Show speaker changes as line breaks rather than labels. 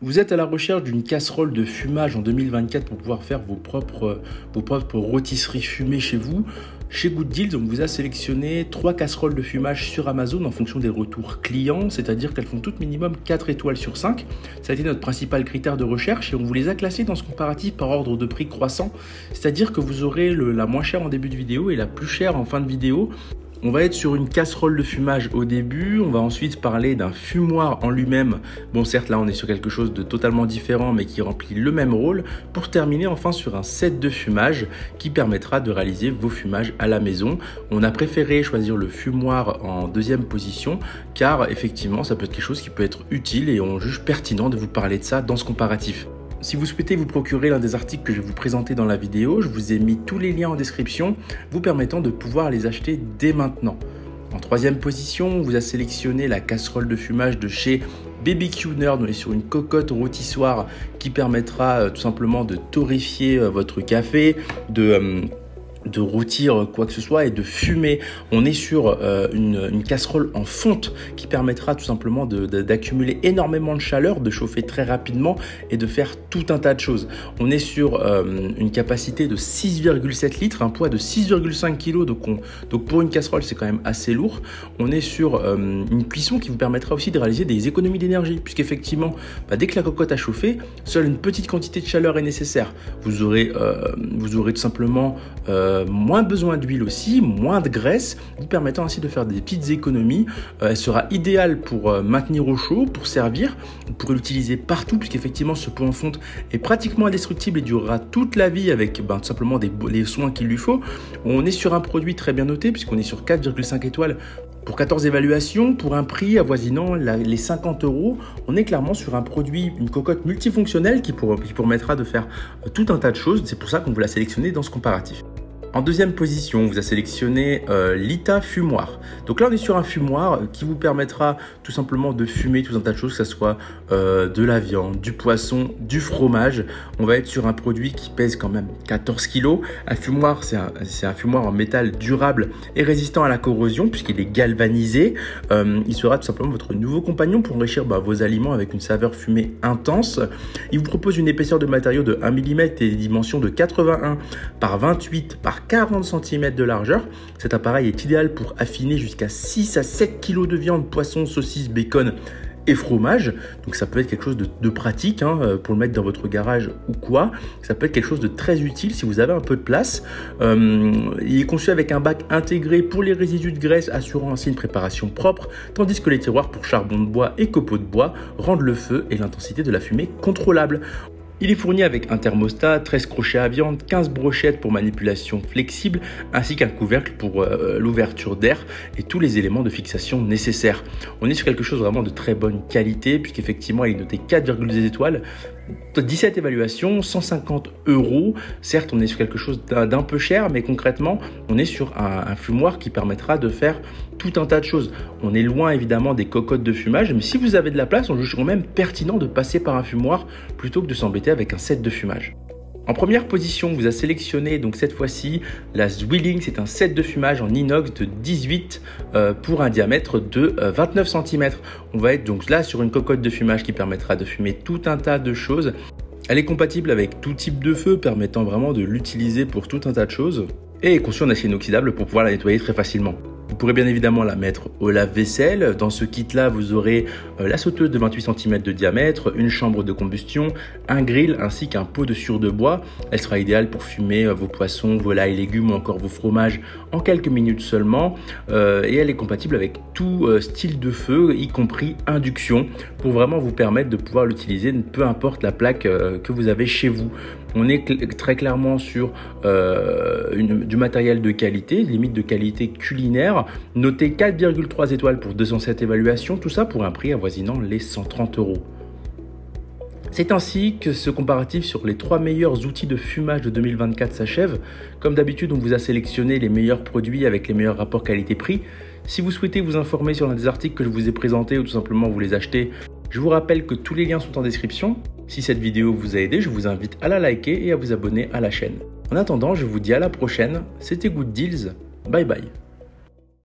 Vous êtes à la recherche d'une casserole de fumage en 2024 pour pouvoir faire vos propres rôtisseries fumées chez vous. Chez Good Deals, on vous a sélectionné 3 casseroles de fumage sur Amazon en fonction des retours clients, c'est-à-dire qu'elles font toutes minimum 4 étoiles sur 5. Ça a été notre principal critère de recherche et on vous les a classées dans ce comparatif par ordre de prix croissant, c'est-à-dire que vous aurez la moins chère en début de vidéo et la plus chère en fin de vidéo. On va être sur une casserole de fumage au début, on va ensuite parler d'un fumoir en lui-même. Bon, certes, là, on est sur quelque chose de totalement différent, mais qui remplit le même rôle, pour terminer enfin sur un set de fumage qui permettra de réaliser vos fumages à la maison. On a préféré choisir le fumoir en deuxième position, car effectivement, ça peut être quelque chose qui peut être utile et on juge pertinent de vous parler de ça dans ce comparatif. Si vous souhaitez vous procurer l'un des articles que je vais vous présenter dans la vidéo, je vous ai mis tous les liens en description vous permettant de pouvoir les acheter dès maintenant. En troisième position, on vous a sélectionné la casserole de fumage de chez BBQ Nerd. On est sur une cocotte rôtissoire qui permettra tout simplement de torréfier votre café, de rôtir quoi que ce soit et de fumer. On est sur une casserole en fonte qui permettra tout simplement d'accumuler énormément de chaleur, de chauffer très rapidement et de faire tout un tas de choses. On est sur une capacité de 6,7 litres, un poids de 6,5 kg, donc pour une casserole c'est quand même assez lourd. On est sur une cuisson qui vous permettra aussi de réaliser des économies d'énergie, puisqu'effectivement dès que la cocotte a chauffé, seule une petite quantité de chaleur est nécessaire. Vous aurez tout simplement moins besoin d'huile aussi, moins de graisse, vous permettant ainsi de faire des petites économies. Elle sera idéale pour maintenir au chaud, pour servir, vous pourrez l'utiliser partout puisqu'effectivement ce pot en fonte est pratiquement indestructible et durera toute la vie avec tout simplement les soins qu'il lui faut. On est sur un produit très bien noté puisqu'on est sur 4,5 étoiles pour 14 évaluations, pour un prix avoisinant les 50 €. On est clairement sur un produit, une cocotte multifonctionnelle qui permettra de faire tout un tas de choses. C'est pour ça qu'on vous l'a sélectionné dans ce comparatif. En deuxième position, on vous a sélectionné l'Ita Fumoir. Donc là, on est sur un fumoir qui vous permettra tout simplement de fumer tout un tas de choses, que ce soit de la viande, du poisson, du fromage. On va être sur un produit qui pèse quand même 14 kg. Un fumoir, c'est un fumoir en métal durable et résistant à la corrosion puisqu'il est galvanisé. Il sera tout simplement votre nouveau compagnon pour enrichir vos aliments avec une saveur fumée intense. Il vous propose une épaisseur de matériau de 1 mm et des dimensions de 81 par 28 par 40 cm de largeur. Cet appareil est idéal pour affiner jusqu'à 6 à 7 kg de viande, poisson, saucisse, bacon et fromage. Donc ça peut être quelque chose de pratique pour le mettre dans votre garage ou quoi. Ça peut être quelque chose de très utile si vous avez un peu de place. Il est conçu avec un bac intégré pour les résidus de graisse, assurant ainsi une préparation propre, tandis que les tiroirs pour charbon de bois et copeaux de bois rendent le feu et l'intensité de la fumée contrôlable. Il est fourni avec un thermostat, 13 crochets à viande, 15 brochettes pour manipulation flexible, ainsi qu'un couvercle pour l'ouverture d'air et tous les éléments de fixation nécessaires. On est sur quelque chose vraiment de très bonne qualité, puisqu'effectivement il est noté 4,2 étoiles, 17 évaluations, 150 €. Certes, on est sur quelque chose d'un peu cher, mais concrètement, on est sur un fumoir qui permettra de faire tout un tas de choses. On est loin évidemment des cocottes de fumage, mais si vous avez de la place, on juge quand même pertinent de passer par un fumoir plutôt que de s'embêter avec un set de fumage. En première position, on vous a sélectionné donc cette fois-ci la Zwilling. C'est un set de fumage en inox de 18 pour un diamètre de 29 cm. On va être donc là sur une cocotte de fumage qui permettra de fumer tout un tas de choses. Elle est compatible avec tout type de feu, permettant vraiment de l'utiliser pour tout un tas de choses. Et est conçue en acier inoxydable pour pouvoir la nettoyer très facilement. Vous pourrez bien évidemment la mettre au lave-vaisselle. Dans ce kit-là, vous aurez la sauteuse de 28 cm de diamètre, une chambre de combustion, un grill ainsi qu'un pot de sciure de bois. Elle sera idéale pour fumer vos poissons, volailles, légumes ou encore vos fromages en quelques minutes seulement. Et elle est compatible avec tout style de feu, y compris induction, pour vraiment vous permettre de pouvoir l'utiliser, peu importe la plaque que vous avez chez vous. On est très clairement sur du matériel de qualité, limite de qualité culinaire, noté 4,3 étoiles pour 207 évaluations, tout ça pour un prix avoisinant les 130 €. C'est ainsi que ce comparatif sur les 3 meilleurs outils de fumage de 2024 s'achève. Comme d'habitude, on vous a sélectionné les meilleurs produits avec les meilleurs rapports qualité-prix. Si vous souhaitez vous informer sur l'un des articles que je vous ai présentés ou tout simplement vous les acheter, je vous rappelle que tous les liens sont en description. Si cette vidéo vous a aidé, je vous invite à la liker et à vous abonner à la chaîne. En attendant, je vous dis à la prochaine. C'était Good Deals. Bye bye.